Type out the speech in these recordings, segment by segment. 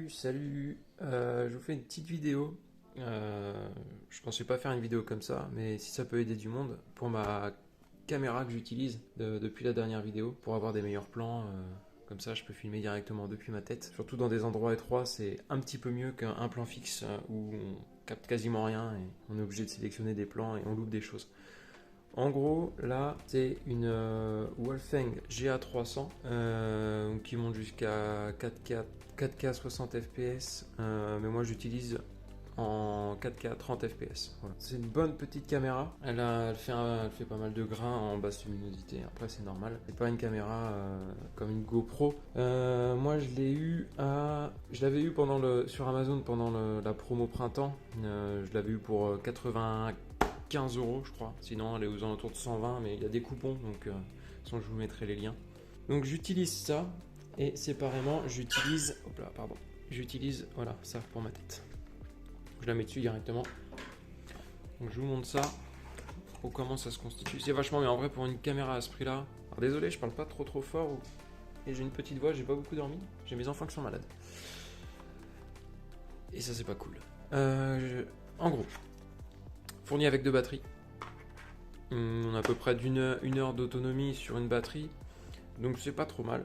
Salut, je vous fais une petite vidéo. Je pensais pas faire une vidéo comme ça, mais si ça peut aider du monde, pour ma caméra que j'utilise depuis la dernière vidéo, pour avoir des meilleurs plans, comme ça je peux filmer directement depuis ma tête. Surtout dans des endroits étroits, c'est un petit peu mieux qu'un plan fixe où on capte quasiment rien et on est obligé de sélectionner des plans et on loupe des choses. En gros, là, c'est une Wolfeng GA300 qui monte jusqu'à 4K 60 fps, mais moi j'utilise en 4K 30 fps. Voilà. C'est une bonne petite caméra. Elle fait pas mal de grains en basse luminosité. Après, c'est normal. C'est pas une caméra comme une GoPro. Moi, je l'avais eu sur Amazon pendant la promo printemps. Je l'avais eu pour 15 euros, je crois. Sinon, elle est aux alentours de 120, mais il y a des coupons, donc je vous mettrai les liens. Donc, j'utilise ça et séparément, j'utilise voilà, ça pour ma tête. Je la mets dessus directement. Donc, je vous montre ça. Comment ça se constitue. C'est vachement bien en vrai pour une caméra à ce prix-là. Alors, désolé, je parle pas trop fort et j'ai une petite voix, j'ai pas beaucoup dormi. J'ai mes enfants qui sont malades. Et ça, c'est pas cool. En gros, fourni avec 2 batteries. On a à peu près une heure d'autonomie sur une batterie. Donc c'est pas trop mal.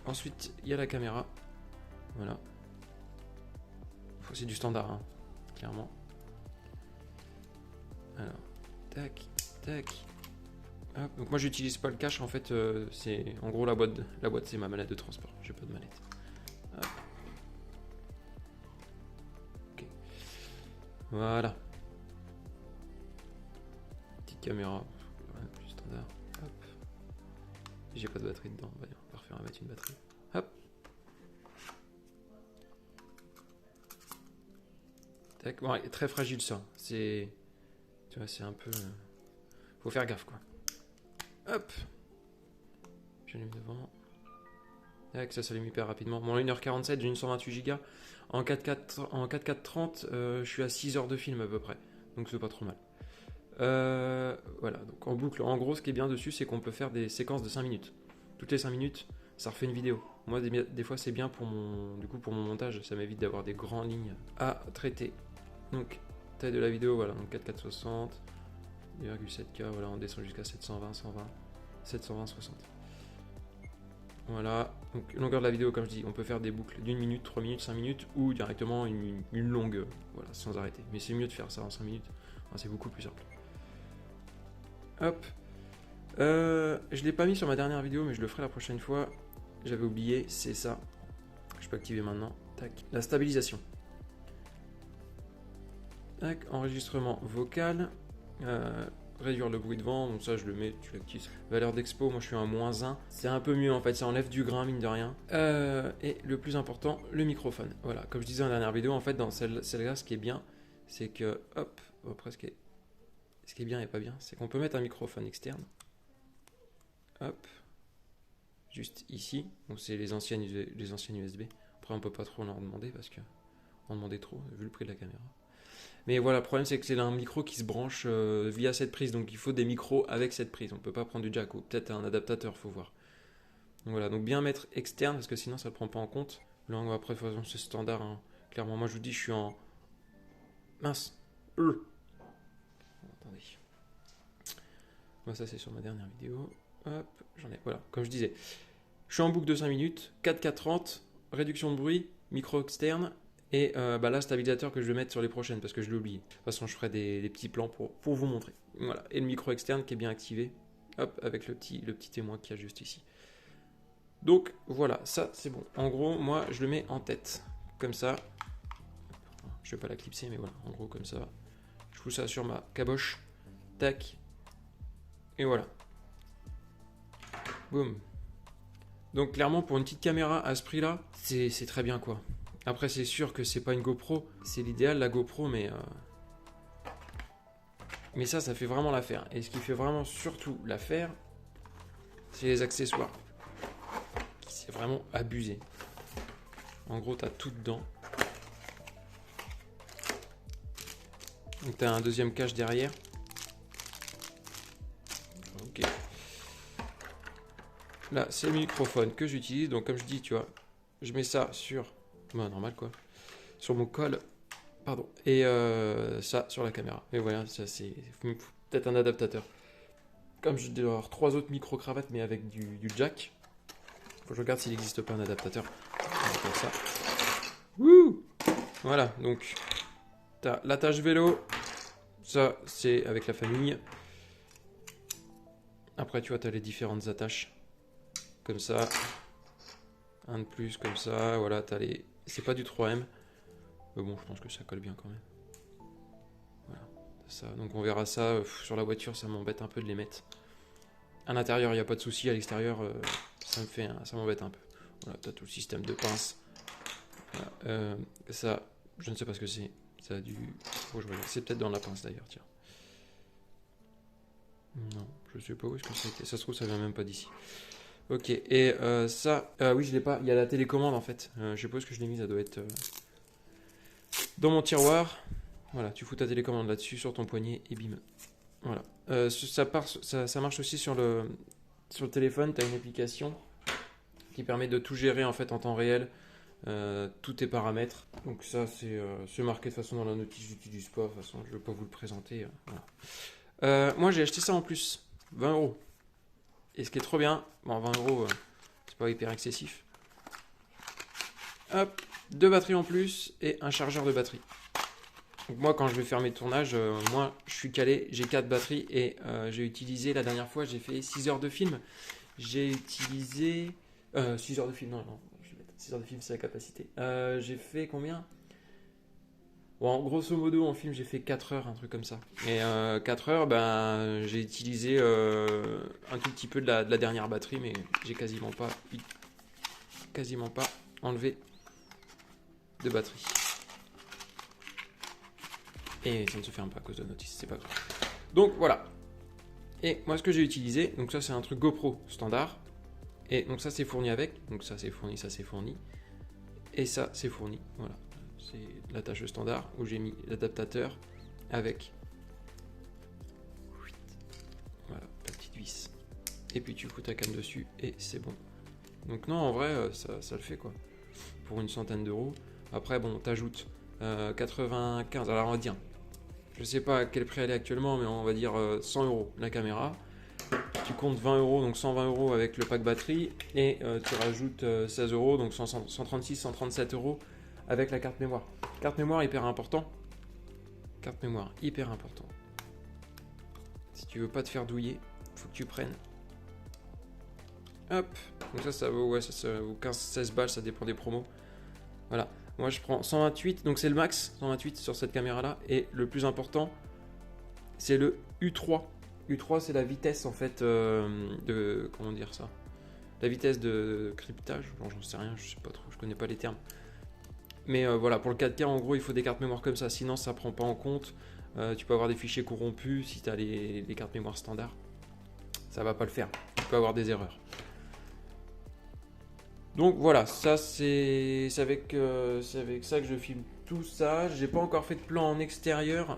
Ensuite, il y a la caméra. Voilà. C'est du standard, hein, clairement. Alors, tac. Hop. Donc moi j'utilise pas le cache, en fait c'est en gros la boîte c'est ma mallette de transport. J'ai pas de mallette. Hop. Ok. Voilà. Caméra plus standard. Hop. J'ai pas de batterie dedans. On va refaire mettre une batterie. Hop. Tac. Bon, très fragile ça. Tu vois, c'est un peu. Faut faire gaffe quoi. Hop. J'allume devant. Tac, ça s'allume hyper rapidement. Bon, 1h47, j'ai une 128 Go. En 4K 30, je suis à 6 heures de film à peu près. Donc c'est pas trop mal. Voilà, donc en boucle, en gros ce qui est bien dessus c'est qu'on peut faire des séquences de 5 minutes. Toutes les 5 minutes ça refait une vidéo. Moi des fois c'est bien pour mon montage, ça m'évite d'avoir des grandes lignes à traiter. Donc taille de la vidéo, voilà, donc 4K 60, 2,7K, voilà, on descend jusqu'à 720, 60. Voilà, donc longueur de la vidéo comme je dis, on peut faire des boucles d'1 minute, 3 minutes, 5 minutes ou directement une longue, voilà, sans arrêter. Mais c'est mieux de faire ça en 5 minutes, c'est beaucoup plus simple. Hop. Je l'ai pas mis sur ma dernière vidéo, mais je le ferai la prochaine fois. J'avais oublié, c'est ça. Je peux activer maintenant. Tac. La stabilisation. Tac. Enregistrement vocal. Réduire le bruit de vent. Donc ça, je le mets, tu l'actives. Valeur d'expo, moi je suis à -1. C'est un peu mieux en fait, ça enlève du grain, mine de rien. Et le plus important, le microphone. Voilà, comme je disais dans la dernière vidéo, en fait, dans celle-là, ce qui est bien, c'est que, hop, après ce qui est bien et pas bien, c'est qu'on peut mettre un microphone externe. Hop. Juste ici. Donc c'est les anciennes USB. Après on peut pas trop leur demander parce que on demandait trop vu le prix de la caméra. Mais voilà, le problème c'est que c'est un micro qui se branche via cette prise. Donc il faut des micros avec cette prise. On peut pas prendre du jack ou peut-être un adaptateur, faut voir. Donc voilà, donc bien mettre externe parce que sinon ça le prend pas en compte. Là après de toute façon c'est standard, hein. Clairement moi je vous dis je suis en... Mince. Attendez. Moi ça c'est sur ma dernière vidéo. Hop, j'en ai, voilà, comme je disais. Je suis en boucle de 5 minutes, 4K 30, réduction de bruit, micro externe, et là, stabilisateur que je vais mettre sur les prochaines, parce que je l'ai oublié. De toute façon, je ferai des petits plans pour vous montrer. Voilà, et le micro externe qui est bien activé, hop, avec le petit témoin qu'il y a juste ici. Donc, voilà, ça, c'est bon. En gros, moi, je le mets en tête, comme ça. Je vais pas la clipser, mais voilà, en gros, comme ça. Je fous ça sur ma caboche, tac, et voilà. Boum. Donc clairement pour une petite caméra à ce prix là, c'est très bien quoi. Après c'est sûr que c'est pas une GoPro, c'est l'idéal la GoPro, mais ça fait vraiment l'affaire. Et ce qui fait vraiment surtout l'affaire, c'est les accessoires. C'est vraiment abusé. En gros t'as tout dedans. Donc t'as un deuxième cache derrière. là, c'est le microphone que j'utilise. Donc, comme je dis, tu vois, je mets ça sur... Bah, normal, quoi. Sur mon col. Pardon. Et ça sur la caméra. Et voilà, ça, c'est peut-être un adaptateur. Comme je dois avoir 3 autres micro-cravates, mais avec du jack. Faut que je regarde s'il n'existe pas un adaptateur. Comme ça. Wouh! Voilà, donc, t'as l'attache vélo. Ça, c'est avec la famille. Après, tu vois, t'as les différentes attaches. Comme ça. Un de plus, comme ça. Voilà, t'as les... C'est pas du 3M. Mais bon, je pense que ça colle bien quand même. Voilà, ça. Donc on verra ça. Sur la voiture, ça m'embête un peu de les mettre. À l'intérieur, il n'y a pas de souci. À l'extérieur, ça m'embête un peu. Voilà, t'as tout le système de pince. Voilà, ça, je ne sais pas ce que c'est. Ça a dû... Oh, c'est peut-être dans la pince d'ailleurs, tiens. Non, je sais pas où est-ce que ça a été. Ça se trouve, ça vient même pas d'ici. Ok, et ça... oui, je l'ai pas. Il y a la télécommande en fait. Je sais pas où est-ce que je l'ai mis. Ça doit être dans mon tiroir. Voilà, tu fous ta télécommande là-dessus sur ton poignet et bim. Voilà. Ça marche aussi sur le téléphone. Tu as une application qui permet de tout gérer en fait en temps réel. Tous tes paramètres. Donc ça, c'est marqué de toute façon dans la notice. J'utilise pas. De toute façon, je vais pas vous le présenter. Voilà. Moi, j'ai acheté ça en plus. 20 €. Et ce qui est trop bien, bon, 20 €, c'est pas hyper excessif. Hop, 2 batteries en plus et un chargeur de batterie. Donc moi, quand je vais faire mes tournages, moi, je suis calé, j'ai 4 batteries et j'ai utilisé, la dernière fois, j'ai fait 6 heures de film. J'ai utilisé... 6 heures de film, non, 6 heures de film, c'est la capacité. J'ai fait combien? Bon, grosso modo, en film, j'ai fait 4 heures, un truc comme ça. Et 4 heures, ben, j'ai utilisé un tout petit peu de la dernière batterie, mais j'ai quasiment pas enlevé de batterie. Et ça ne se ferme pas à cause de la notice, c'est pas grave. Donc voilà. Et moi, ce que j'ai utilisé, donc ça, c'est un truc GoPro standard. Et donc ça, c'est fourni avec. Donc ça, c'est fourni, ça, c'est fourni. Et ça, c'est fourni. Voilà. C'est l'attache standard où j'ai mis l'adaptateur avec voilà, la petite vis. Et puis tu fous ta canne dessus et c'est bon. Donc non, en vrai, ça le fait quoi. Pour une centaine d'euros. Après, bon, t'ajoutes 95, alors on va dire, je sais pas à quel prix elle est actuellement, mais on va dire 100 € la caméra. Tu comptes 20 €, donc 120 € avec le pack batterie. Et tu rajoutes 16 €, donc 136, 137 € avec la carte mémoire. Carte mémoire hyper important. Carte mémoire hyper important. Si tu veux pas te faire douiller, faut que tu prennes. Hop. Donc ça vaut, ouais, ça vaut 15-16 balles, ça dépend des promos. Voilà. Moi je prends 128, donc c'est le max, 128 sur cette caméra là. Et le plus important, c'est le U3. U3 c'est la vitesse en fait de... Comment dire ça? La vitesse de cryptage. Bon, j'en sais rien, je sais pas trop, je connais pas les termes. Mais voilà, pour le 4K, en gros, il faut des cartes mémoire comme ça, sinon ça prend pas en compte. Tu peux avoir des fichiers corrompus si tu as les cartes mémoire standards. Ça va pas le faire. Tu peux avoir des erreurs. Donc voilà, ça c'est avec ça que je filme tout ça. J'ai pas encore fait de plan en extérieur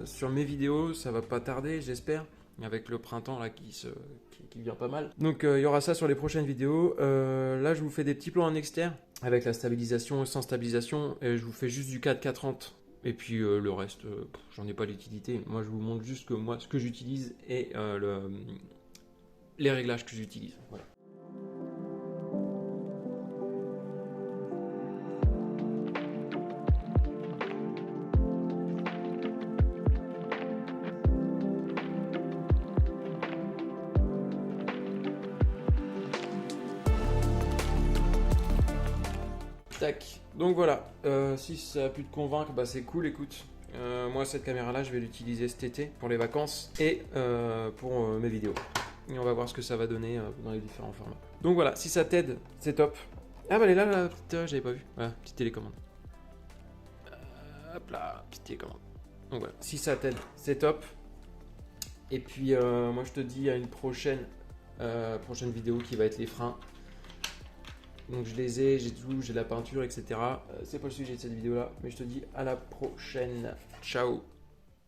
sur mes vidéos, ça va pas tarder, j'espère. Avec le printemps là qui vient pas mal. Donc il y aura ça sur les prochaines vidéos. Là je vous fais des petits plans en extérieur avec la stabilisation, sans stabilisation. Et je vous fais juste du 4K30. Et puis le reste, j'en ai pas l'utilité. Moi je vous montre juste que moi ce que j'utilise et les réglages que j'utilise. Voilà. Tac. Donc voilà, si ça a pu te convaincre, bah c'est cool, écoute. Moi cette caméra là je vais l'utiliser cet été pour les vacances et pour mes vidéos. Et on va voir ce que ça va donner dans les différents formats. Donc voilà, si ça t'aide, c'est top. Ah bah elle est là la petite, j'avais pas vu. Voilà, petite télécommande. Hop là, petite télécommande. Donc voilà, si ça t'aide, c'est top. Et puis moi je te dis à une prochaine vidéo qui va être les freins. Donc je les ai, j'ai tout, j'ai la peinture, etc. C'est pas le sujet de cette vidéo là, mais je te dis à la prochaine. Ciao.